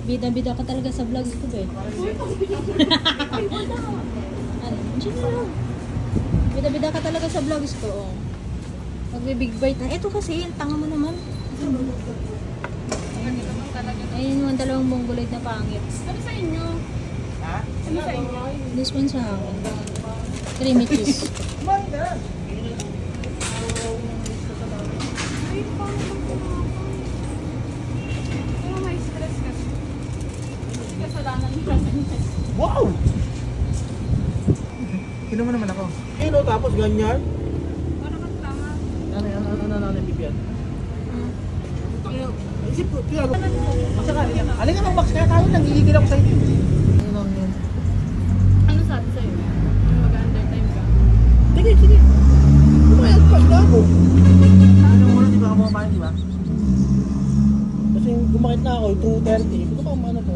Bida-bida ka talaga sa vlogs ko ba eh. Ano? Bida-bida ka talaga sa vlogs ko. Oh. Magbe-big bite na. Ito kasi, tanga mo naman. Ayun yung dalawang mongoloid na pangit. Ano sa inyo? Ha? Ano sa inyo? This one sa akin. Creamy cheese. Pero may stress kasi. Kasi kasalanan nila. Wow! Sino mo naman ako? Kino tapos ganyan? Parang ang tama. Ano, Bibian? Isip ko, kaya masakali lang. Alin ka ng box kaya tayo, nangigigil ako sa inyo. Ano sabi sa'yo? Mag-undertime ka? Sige, sige. Bumayag pa, gago. Ano muna, di ba kumakain, di ba? Kasi gumakit na ako, 2:30. Ito pa ano to?